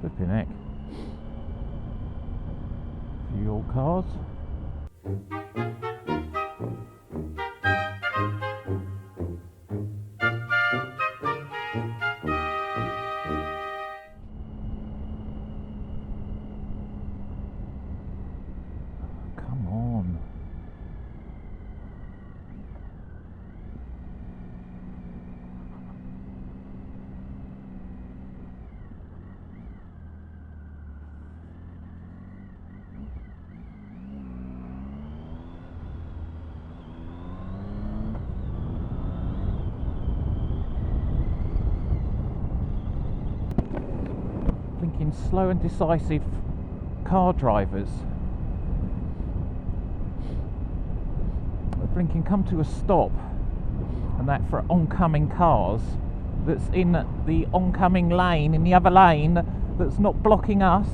Flipping heck. Few old cars. Come on. Blinking slow and decisive car drivers. Blinking come to a stop, and that for oncoming cars that's in the oncoming lane, in the other lane, that's not blocking us,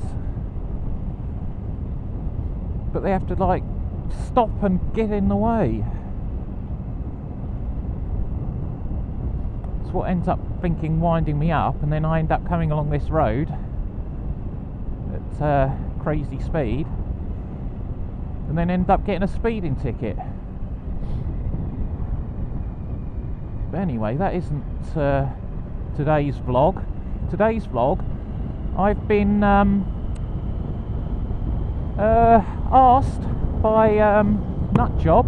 but they have to like stop and get in the way. It's what ends up thinking winding me up, and then I end up coming along this road at crazy speed, and then end up getting a speeding ticket. But anyway, that isn't today's vlog. Today's vlog, I've been asked by Nutjob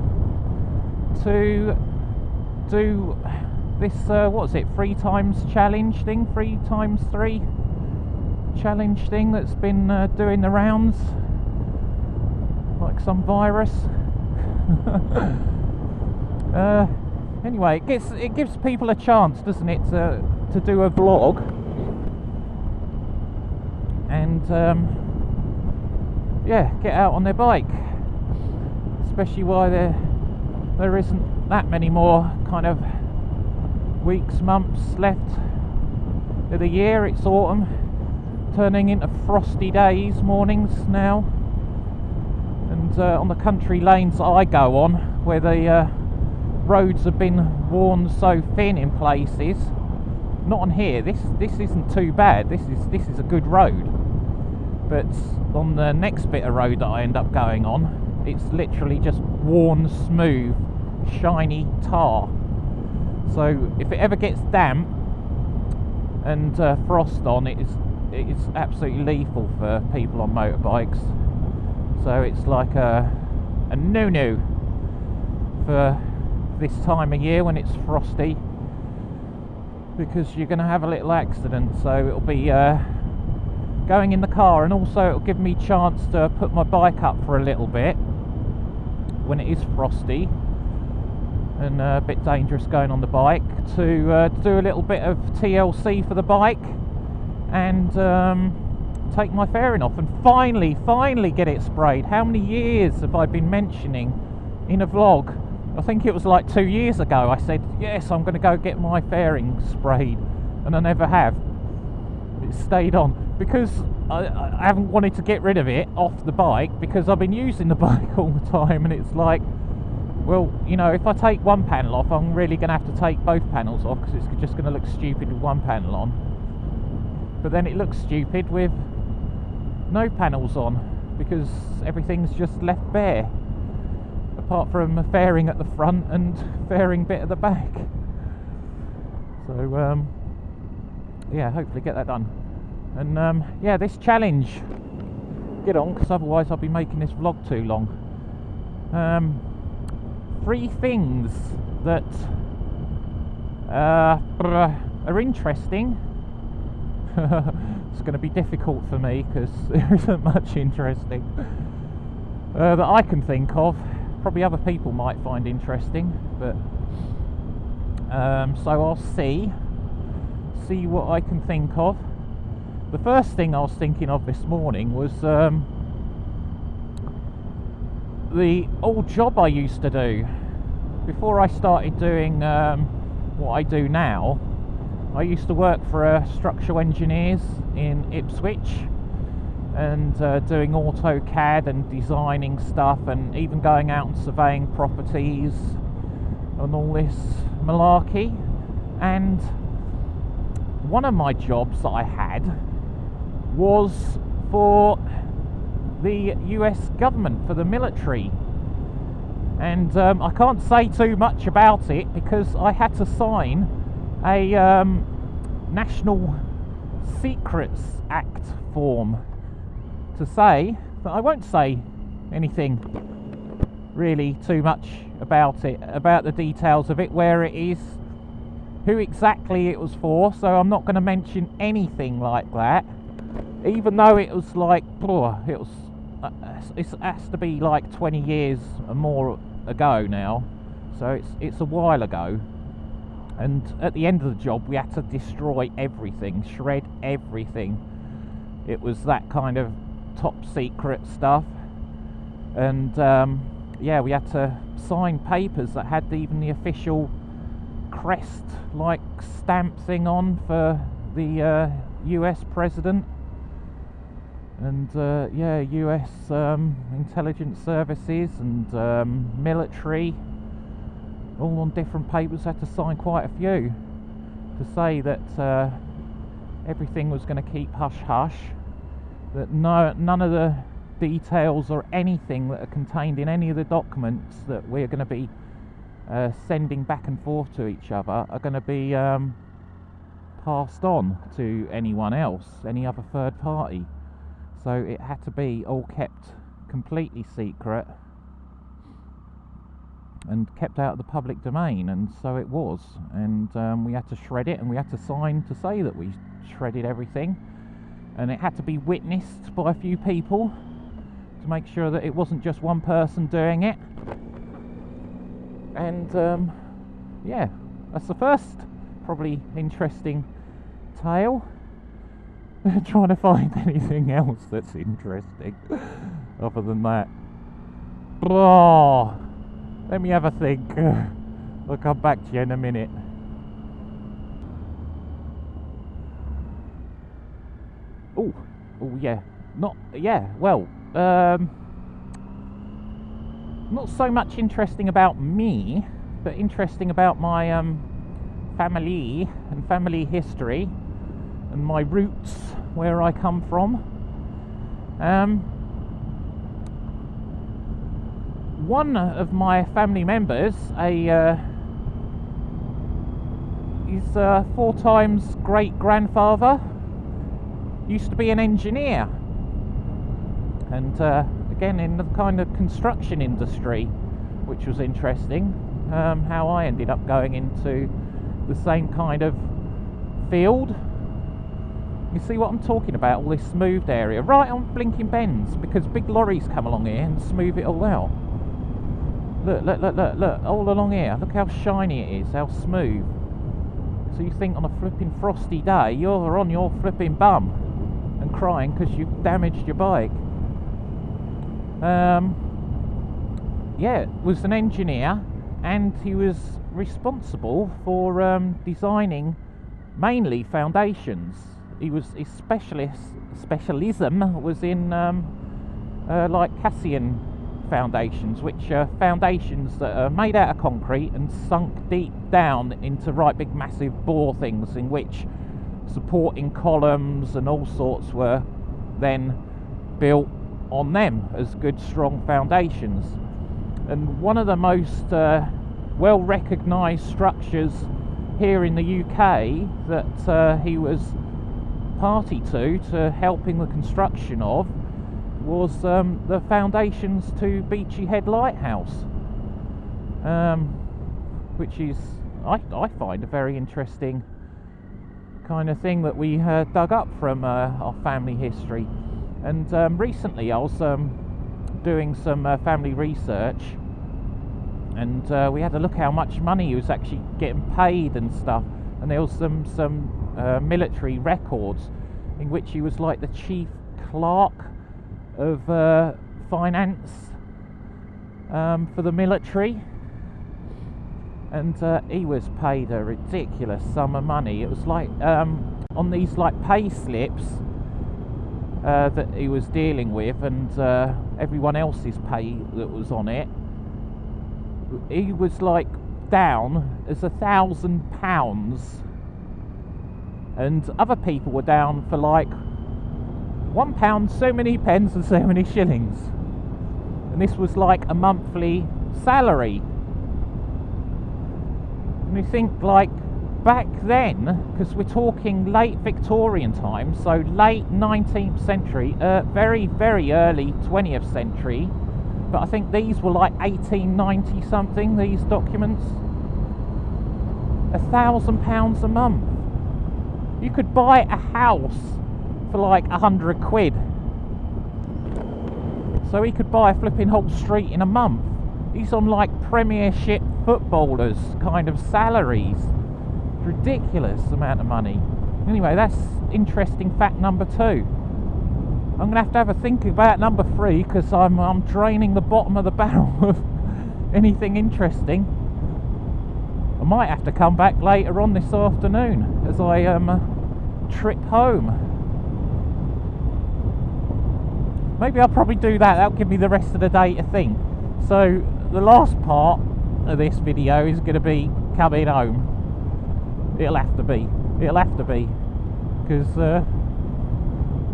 to do this, what is it, 3 times challenge thing, 3 times 3 challenge thing that's been doing the rounds like some virus. Anyway, it gives people a chance, doesn't it, to do a vlog, and yeah, get out on their bike, especially while there isn't that many more kind of weeks, months left of the year. It's autumn, turning into frosty days, mornings now, and on the country lanes that I go on, where the roads have been worn so thin in places. Not on here. This isn't too bad. This is a good road. But on the next bit of road that I end up going on, it's literally just worn smooth, shiny tar. So if it ever gets damp and frost on, it is absolutely lethal for people on motorbikes. So it's like a no-no for this time of year when it's frosty, because you're going to have a little accident. So it'll be going in the car, and also it'll give me a chance to put my bike up for a little bit when it is frosty and a bit dangerous going on the bike, to do a little bit of TLC for the bike and take my fairing off and finally get it sprayed. How many years have I been mentioning in a vlog? I think it was like 2 years ago I said, yes, I'm going to go get my fairing sprayed, and I never have. It stayed on because I haven't wanted to get rid of it off the bike, because I've been using the bike all the time, and it's like, well, you know, if I take one panel off, I'm really going to have to take both panels off, because it's just going to look stupid with one panel on. But then it looks stupid with no panels on, because everything's just left bare, apart from a fairing at the front and fairing bit at the back. So yeah, hopefully get that done. And yeah, this challenge, get on, because otherwise I'll be making this vlog too long. 3 things that are interesting. It's going to be difficult for me because there isn't much interesting that I can think of. Probably other people might find interesting, but so I'll see what I can think of. The first thing I was thinking of this morning was the old job I used to do before I started doing what I do now. I used to work for structural engineers in Ipswich, and doing AutoCAD and designing stuff, and even going out and surveying properties and all this malarkey. And one of my jobs that I had was for the US government, for the military. And I can't say too much about it because I had to sign a National Secrets Act form to say that I won't say anything really too much about it, about the details of it, where it is, who exactly it was for. So I'm not going to mention anything like that, even though it was like, it has to be like 20 years or more ago now, so it's a while ago. And at the end of the job we had to destroy everything, shred everything. It was that kind of top secret stuff. And yeah, we had to sign papers that had even the official crest like stamp thing on for the US president. And yeah, US intelligence services and military, all on different papers. Had to sign quite a few to say that everything was going to keep hush hush, that none of the details or anything that are contained in any of the documents that we're going to be sending back and forth to each other are going to be passed on to anyone else, any other third party. So it had to be all kept completely secret and kept out of the public domain, and so it was. And we had to shred it, and we had to sign to say that we shredded everything, and it had to be witnessed by a few people to make sure that it wasn't just one person doing it. And yeah, that's the first probably interesting tale. Trying to find anything else that's interesting other than that. Oh, let me have a think. I'll come back to you in a minute. Oh yeah, well, not so much interesting about me, but interesting about my family and family history and my roots, where I come from. One of my family members, his 4 times great grandfather, used to be an engineer, and again in the kind of construction industry, which was interesting. How I ended up going into the same kind of field. You see what I'm talking about, all this smoothed area, right on blinking bends, because big lorries come along here and smooth it all out. Look, all along here, look how shiny it is, how smooth. So you think on a flipping frosty day, you're on your flipping bum and crying because you've damaged your bike. Yeah, was an engineer, and he was responsible for designing mainly foundations. His specialism was in like Cassian foundations, which are foundations that are made out of concrete and sunk deep down into right big massive bore things, in which supporting columns and all sorts were then built on them as good strong foundations. And one of the most well recognised structures here in the UK that he was party to helping the construction of was the foundations to Beachy Head Lighthouse, which is, I find, a very interesting kind of thing that we dug up from our family history. And recently I was doing some family research, and we had to look how much money he was actually getting paid and stuff, and there was some military records in which he was like the chief clerk of finance for the military, and he was paid a ridiculous sum of money. It was like on these like pay slips that he was dealing with, and everyone else's pay that was on it, he was like down as £1,000, and other people were down for like £1, so many pence and so many shillings. And this was like a monthly salary. And you think, like, back then, because we're talking late Victorian times, so late 19th century, very, very early 20th century, but I think these were like 1890 something, these documents. £1,000 a month. You could buy a house for like 100 quid. So he could buy a flipping whole street in a month. He's on like Premiership footballers kind of salaries. Ridiculous amount of money. Anyway, that's interesting fact number 2. I'm gonna have a think about number 3, because I'm draining the bottom of the barrel of anything interesting. I might have to come back later on this afternoon as I trip home. Maybe I'll probably do that. That'll give me the rest of the day to think. So the last part of this video is going to be coming home. It'll have to be, because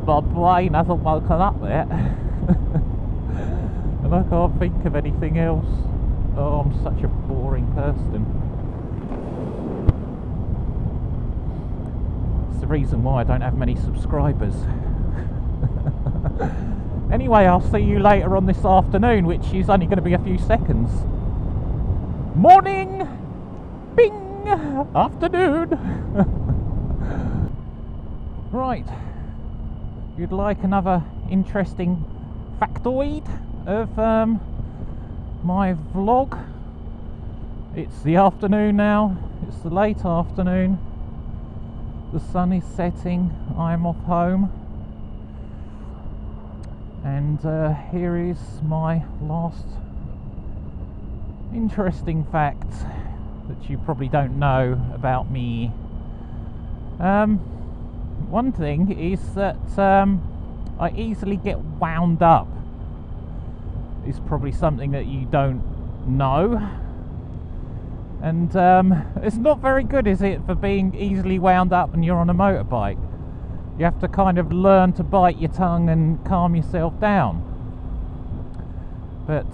my brain hasn't woken up yet. And I can't think of anything else. Oh, I'm such a boring person. It's the reason why I don't have many subscribers. Anyway, I'll see you later on this afternoon, which is only going to be a few seconds. Morning! Bing! Afternoon! Right. You'd like another interesting factoid of my vlog? It's the afternoon now. It's the late afternoon. The sun is setting. I'm off home. And here is my last interesting fact that you probably don't know about me. One thing is that I easily get wound up. It's probably something that you don't know. And it's not very good, is it, for being easily wound up when you're on a motorbike? You have to kind of learn to bite your tongue and calm yourself down. But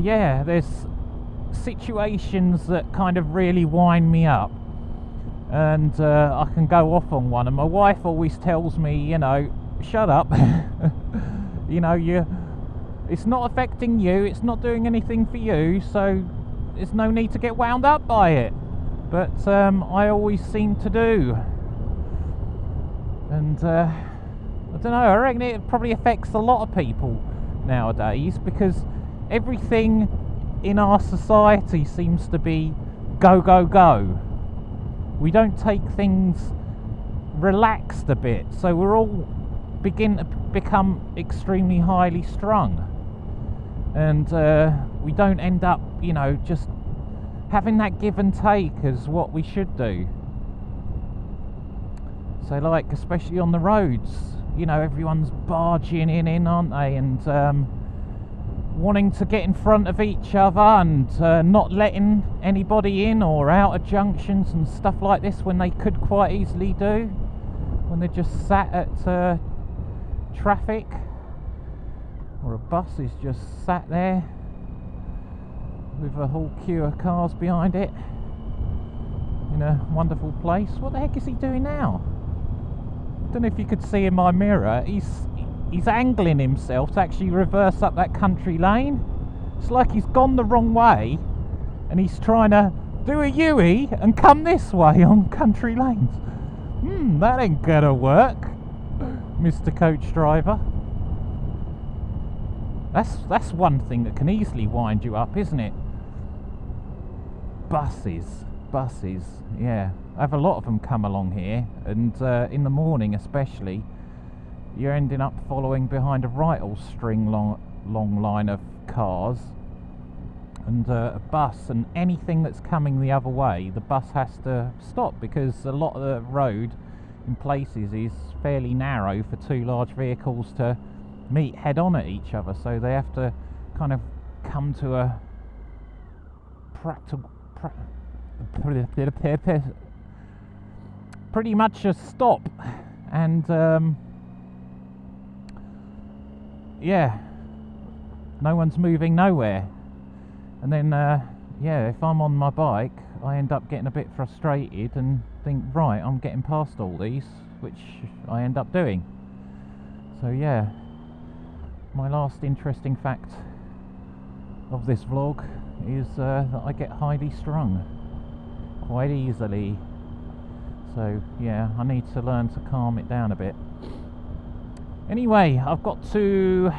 yeah, there's situations that kind of really wind me up, and I can go off on one. And my wife always tells me, you know, shut up. You know, it's not affecting you, it's not doing anything for you, so there's no need to get wound up by it. But I always seem to do. And I don't know, I reckon it probably affects a lot of people nowadays, because everything in our society seems to be go, go, go. We don't take things relaxed a bit, so we're all begin to become extremely highly strung, and we don't end up, you know, just having that give and take as what we should do. So, like, especially on the roads, you know, everyone's barging in, aren't they? And wanting to get in front of each other, and not letting anybody in or out of junctions and stuff like this, when they could quite easily do, when they're just sat at traffic, or a bus is just sat there with a whole queue of cars behind it in a wonderful place. What the heck is he doing now? I don't know if you could see in my mirror, he's angling himself to actually reverse up that country lane. It's like he's gone the wrong way and he's trying to do a U-E and come this way on country lanes. That ain't gonna work, Mr. Coach Driver. That's one thing that can easily wind you up, isn't it? Buses, yeah. I have a lot of them come along here, and in the morning especially, you're ending up following behind a right old string long line of cars, and a bus, and anything that's coming the other way, the bus has to stop, because a lot of the road in places is fairly narrow for two large vehicles to meet head on at each other, so they have to kind of come to a pretty much a stop. And yeah, no one's moving nowhere. And then yeah, if I'm on my bike, I end up getting a bit frustrated and think, right, I'm getting past all these, which I end up doing. So yeah, my last interesting fact of this vlog is that I get highly strung quite easily. So yeah, I need to learn to calm it down a bit. Anyway, I've got to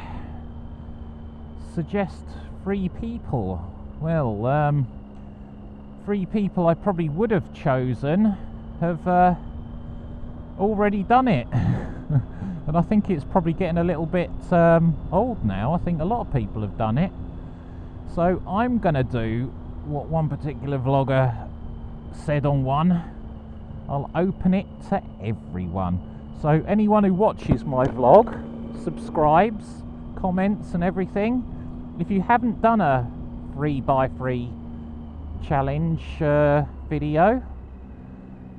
suggest 3 people. Well, 3 people I probably would have chosen have already done it. And I think it's probably getting a little bit old now. I think a lot of people have done it. So I'm gonna do what one particular vlogger said on one. I'll open it to everyone. So anyone who watches my vlog, subscribes, comments and everything, if you haven't done a 3x3 challenge video,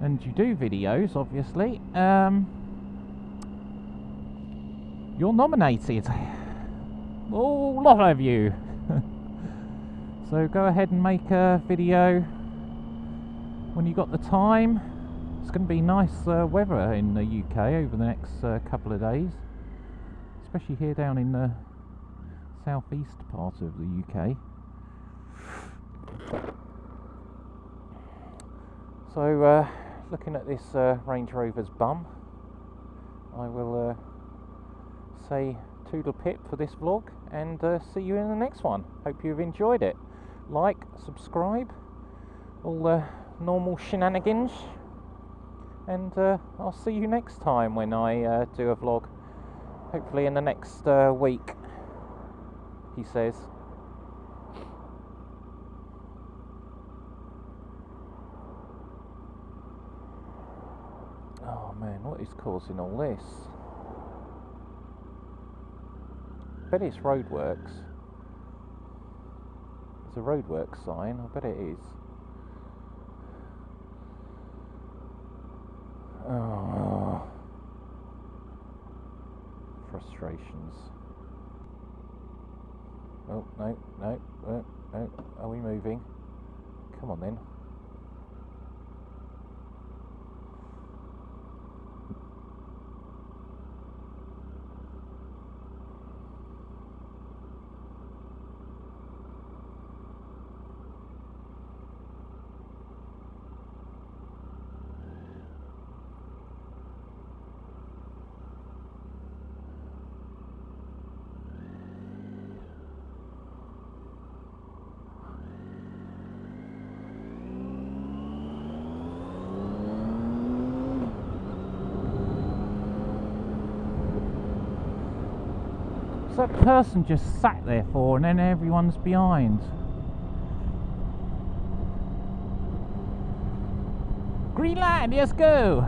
and you do videos obviously, you're nominated, a lot of you. So go ahead and make a video when you got the time. It's going to be nice weather in the UK over the next couple of days, especially here down in the southeast part of the UK. So looking at this Range Rover's bum, I will say toodle pip for this vlog, and see you in the next one. Hope you've enjoyed it. Like, subscribe, all the normal shenanigans, and I'll see you next time when I do a vlog, hopefully in the next week, he says. Oh man, what is causing all this? I bet it's roadworks. There's a roadworks sign, I bet it is. Oh, frustrations. Oh, no, are we moving? Come on then. That person just sat there for, and then everyone's behind. Green light, let's go.